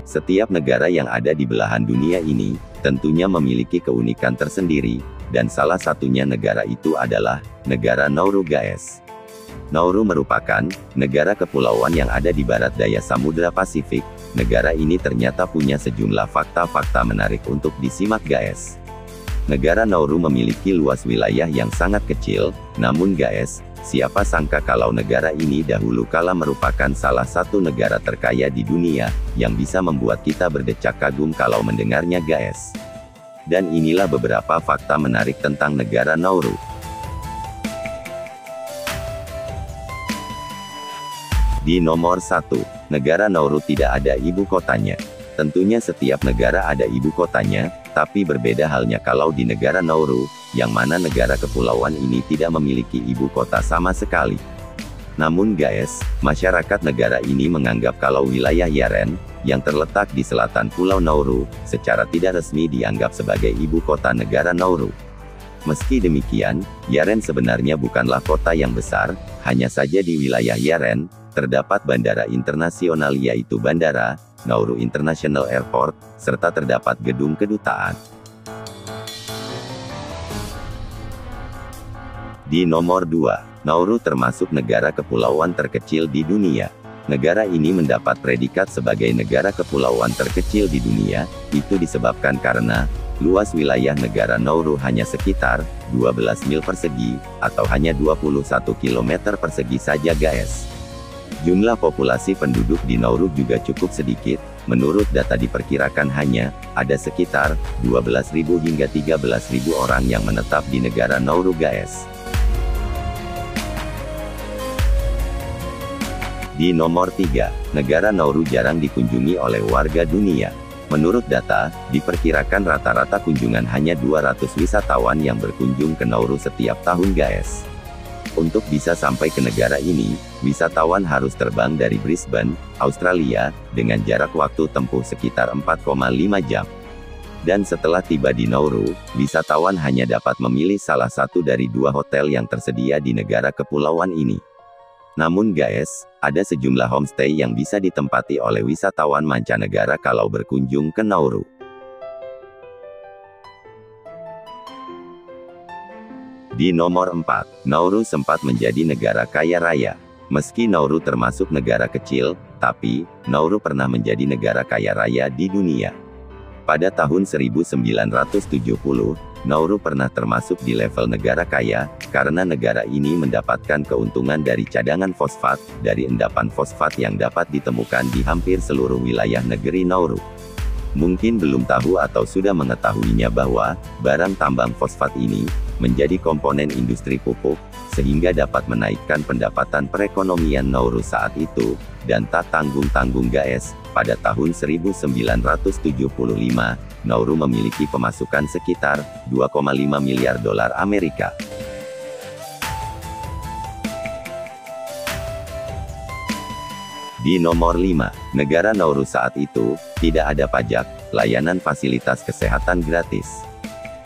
Setiap negara yang ada di belahan dunia ini, tentunya memiliki keunikan tersendiri, dan salah satunya negara itu adalah, negara Nauru guys. Nauru merupakan, negara kepulauan yang ada di barat daya Samudra Pasifik. Negara ini ternyata punya sejumlah fakta-fakta menarik untuk disimak guys. Negara Nauru memiliki luas wilayah yang sangat kecil, namun guys, siapa sangka kalau negara ini dahulu kala merupakan salah satu negara terkaya di dunia, yang bisa membuat kita berdecak kagum kalau mendengarnya guys. Dan inilah beberapa fakta menarik tentang negara Nauru. Di nomor 1, negara Nauru tidak ada ibu kotanya. Tentunya setiap negara ada ibu kotanya, tapi berbeda halnya kalau di negara Nauru, yang mana negara kepulauan ini tidak memiliki ibu kota sama sekali. Namun guys, masyarakat negara ini menganggap kalau wilayah Yaren, yang terletak di selatan Pulau Nauru, secara tidak resmi dianggap sebagai ibu kota negara Nauru. Meski demikian, Yaren sebenarnya bukanlah kota yang besar, hanya saja di wilayah Yaren, terdapat bandara internasional yaitu Bandara Nauru International Airport, serta terdapat gedung kedutaan. Di nomor 2, Nauru termasuk negara kepulauan terkecil di dunia. Negara ini mendapat predikat sebagai negara kepulauan terkecil di dunia, itu disebabkan karena, luas wilayah negara Nauru hanya sekitar 12 mil persegi, atau hanya 21 km persegi saja guys. Jumlah populasi penduduk di Nauru juga cukup sedikit, menurut data diperkirakan hanya, ada sekitar, 12.000 hingga 13.000 orang yang menetap di negara Nauru guys. Di nomor 3, negara Nauru jarang dikunjungi oleh warga dunia. Menurut data, diperkirakan rata-rata kunjungan hanya 200 wisatawan yang berkunjung ke Nauru setiap tahun guys. Untuk bisa sampai ke negara ini, wisatawan harus terbang dari Brisbane, Australia, dengan jarak waktu tempuh sekitar 4,5 jam. Dan setelah tiba di Nauru, wisatawan hanya dapat memilih salah satu dari 2 hotel yang tersedia di negara kepulauan ini. Namun guys, ada sejumlah homestay yang bisa ditempati oleh wisatawan mancanegara kalau berkunjung ke Nauru. Di nomor 4, Nauru sempat menjadi negara kaya raya. Meski Nauru termasuk negara kecil, tapi, Nauru pernah menjadi negara kaya raya di dunia. Pada tahun 1970, Nauru pernah termasuk di level negara kaya, karena negara ini mendapatkan keuntungan dari cadangan fosfat, dari endapan fosfat yang dapat ditemukan di hampir seluruh wilayah negeri Nauru. Mungkin belum tahu atau sudah mengetahuinya bahwa, barang tambang fosfat ini, menjadi komponen industri pupuk, sehingga dapat menaikkan pendapatan perekonomian Nauru saat itu, dan tak tanggung-tanggung guys, pada tahun 1975, Nauru memiliki pemasukan sekitar, 2,5 miliar dolar Amerika. Di nomor 5, negara Nauru saat itu, tidak ada pajak, layanan fasilitas kesehatan gratis.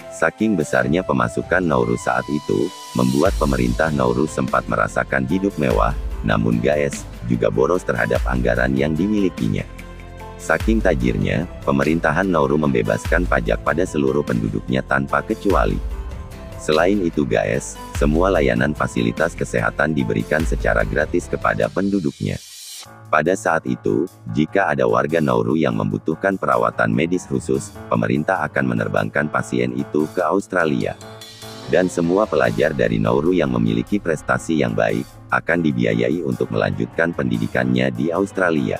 Saking besarnya pemasukan Nauru saat itu, membuat pemerintah Nauru sempat merasakan hidup mewah, namun guys, juga boros terhadap anggaran yang dimilikinya. Saking tajirnya, pemerintahan Nauru membebaskan pajak pada seluruh penduduknya tanpa kecuali. Selain itu guys, semua layanan fasilitas kesehatan diberikan secara gratis kepada penduduknya. Pada saat itu, jika ada warga Nauru yang membutuhkan perawatan medis khusus, pemerintah akan menerbangkan pasien itu ke Australia. Dan semua pelajar dari Nauru yang memiliki prestasi yang baik, akan dibiayai untuk melanjutkan pendidikannya di Australia.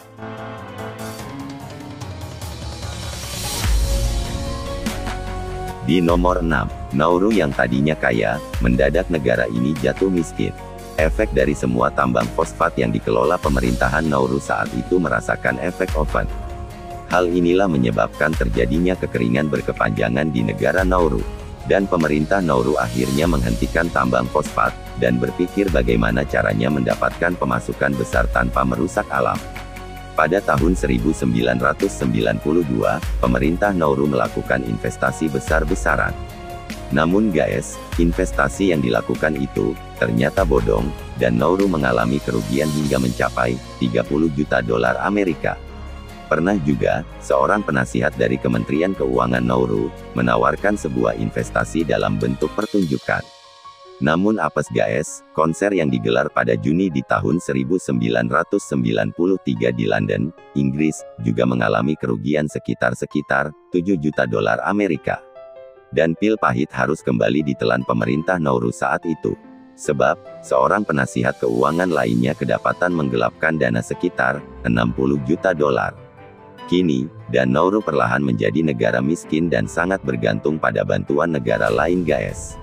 Di nomor 6, Nauru yang tadinya kaya, mendadak negara ini jatuh miskin. Efek dari semua tambang fosfat yang dikelola pemerintahan Nauru saat itu merasakan efek oven. Hal inilah menyebabkan terjadinya kekeringan berkepanjangan di negara Nauru. Dan pemerintah Nauru akhirnya menghentikan tambang fosfat, dan berpikir bagaimana caranya mendapatkan pemasukan besar tanpa merusak alam. Pada tahun 1992, pemerintah Nauru melakukan investasi besar-besaran. Namun guys, investasi yang dilakukan itu, ternyata bodong, dan Nauru mengalami kerugian hingga mencapai, 30 juta dolar Amerika. Pernah juga, seorang penasihat dari Kementerian Keuangan Nauru, menawarkan sebuah investasi dalam bentuk pertunjukan. Namun apes guys, konser yang digelar pada Juni di tahun 1993 di London, Inggris, juga mengalami kerugian sekitar $7 juta Amerika. Dan pil pahit harus kembali ditelan pemerintah Nauru saat itu. Sebab, seorang penasihat keuangan lainnya kedapatan menggelapkan dana sekitar $60 juta. Kini, dan Nauru perlahan menjadi negara miskin dan sangat bergantung pada bantuan negara lain guys.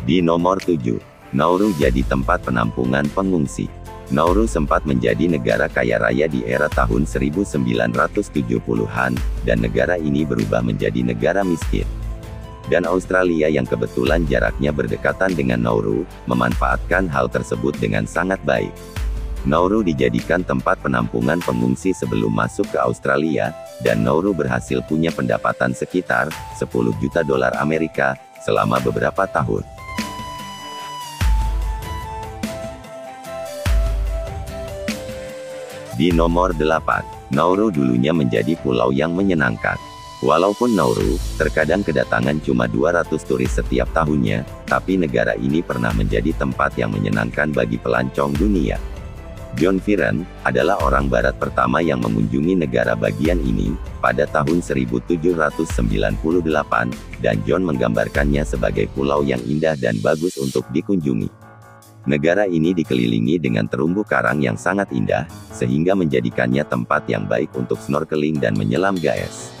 Di nomor 7, Nauru jadi tempat penampungan pengungsi. Nauru sempat menjadi negara kaya raya di era tahun 1970-an, dan negara ini berubah menjadi negara miskin. Dan Australia yang kebetulan jaraknya berdekatan dengan Nauru, memanfaatkan hal tersebut dengan sangat baik. Nauru dijadikan tempat penampungan pengungsi sebelum masuk ke Australia, dan Nauru berhasil punya pendapatan sekitar $10 juta Amerika selama beberapa tahun. Di nomor 8, Nauru dulunya menjadi pulau yang menyenangkan. Walaupun Nauru terkadang kedatangan cuma 200 turis setiap tahunnya, tapi negara ini pernah menjadi tempat yang menyenangkan bagi pelancong dunia. John Fearon adalah orang barat pertama yang mengunjungi negara bagian ini pada tahun 1798, dan John menggambarkannya sebagai pulau yang indah dan bagus untuk dikunjungi. Negara ini dikelilingi dengan terumbu karang yang sangat indah, sehingga menjadikannya tempat yang baik untuk snorkeling dan menyelam guys.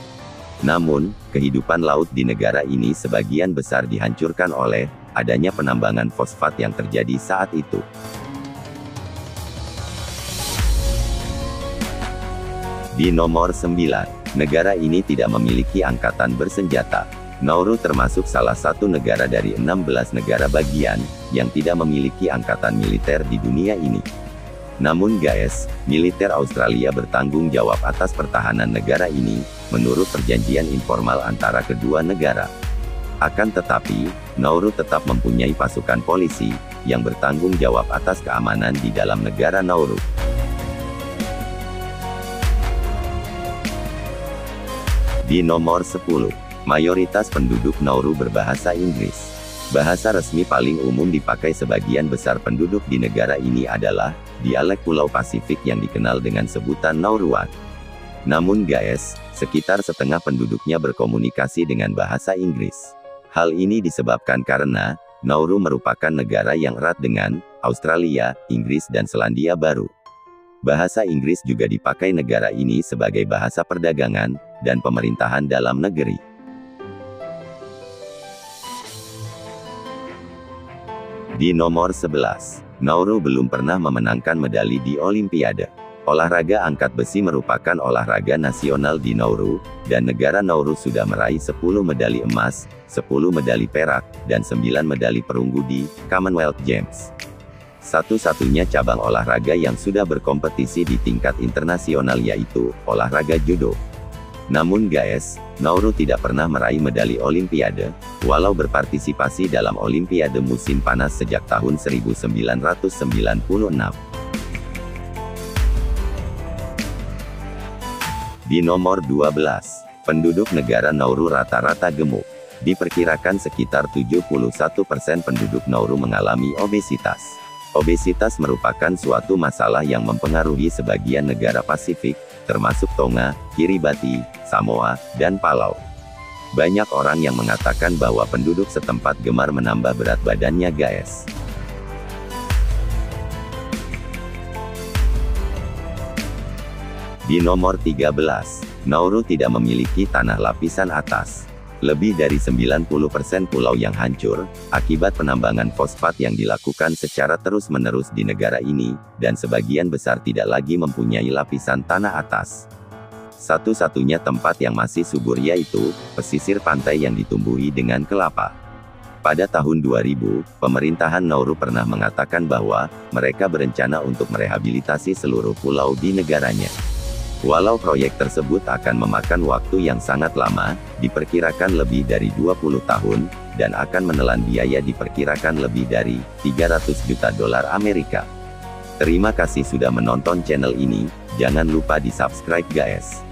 Namun, kehidupan laut di negara ini sebagian besar dihancurkan oleh adanya penambangan fosfat yang terjadi saat itu. Di nomor 9, negara ini tidak memiliki angkatan bersenjata. Nauru termasuk salah satu negara dari 16 negara bagian yang tidak memiliki angkatan militer di dunia ini. Namun guys, militer Australia bertanggung jawab atas pertahanan negara ini, menurut perjanjian informal antara kedua negara. Akan tetapi, Nauru tetap mempunyai pasukan polisi, yang bertanggung jawab atas keamanan di dalam negara Nauru. Di nomor 10, mayoritas penduduk Nauru berbahasa Inggris. Bahasa resmi paling umum dipakai sebagian besar penduduk di negara ini adalah dialek Pulau Pasifik yang dikenal dengan sebutan Nauruan. Namun guys, sekitar setengah penduduknya berkomunikasi dengan bahasa Inggris. Hal ini disebabkan karena Nauru merupakan negara yang erat dengan Australia, Inggris dan Selandia Baru. Bahasa Inggris juga dipakai negara ini sebagai bahasa perdagangan dan pemerintahan dalam negeri. Di nomor 11, Nauru belum pernah memenangkan medali di Olimpiade. Olahraga angkat besi merupakan olahraga nasional di Nauru, dan negara Nauru sudah meraih 10 medali emas, 10 medali perak, dan 9 medali perunggu di Commonwealth Games. Satu-satunya cabang olahraga yang sudah berkompetisi di tingkat internasional yaitu olahraga judo. Namun guys, Nauru tidak pernah meraih medali Olimpiade, walau berpartisipasi dalam Olimpiade musim panas sejak tahun 1996. Di nomor 12, penduduk negara Nauru rata-rata gemuk. Diperkirakan sekitar 71% penduduk Nauru mengalami obesitas. Obesitas merupakan suatu masalah yang mempengaruhi sebagian negara Pasifik, termasuk Tonga, Kiribati, Samoa, dan Palau. Banyak orang yang mengatakan bahwa penduduk setempat gemar menambah berat badannya guys. Di nomor 13, Nauru tidak memiliki tanah lapisan atas. Lebih dari 90% pulau yang hancur, akibat penambangan fosfat yang dilakukan secara terus-menerus di negara ini, dan sebagian besar tidak lagi mempunyai lapisan tanah atas. Satu-satunya tempat yang masih subur yaitu pesisir pantai yang ditumbuhi dengan kelapa. Pada tahun 2000, pemerintahan Nauru pernah mengatakan bahwa mereka berencana untuk merehabilitasi seluruh pulau di negaranya. Walau proyek tersebut akan memakan waktu yang sangat lama, diperkirakan lebih dari 20 tahun, dan akan menelan biaya diperkirakan lebih dari 300 juta dolar Amerika. Terima kasih sudah menonton channel ini, jangan lupa di subscribe guys.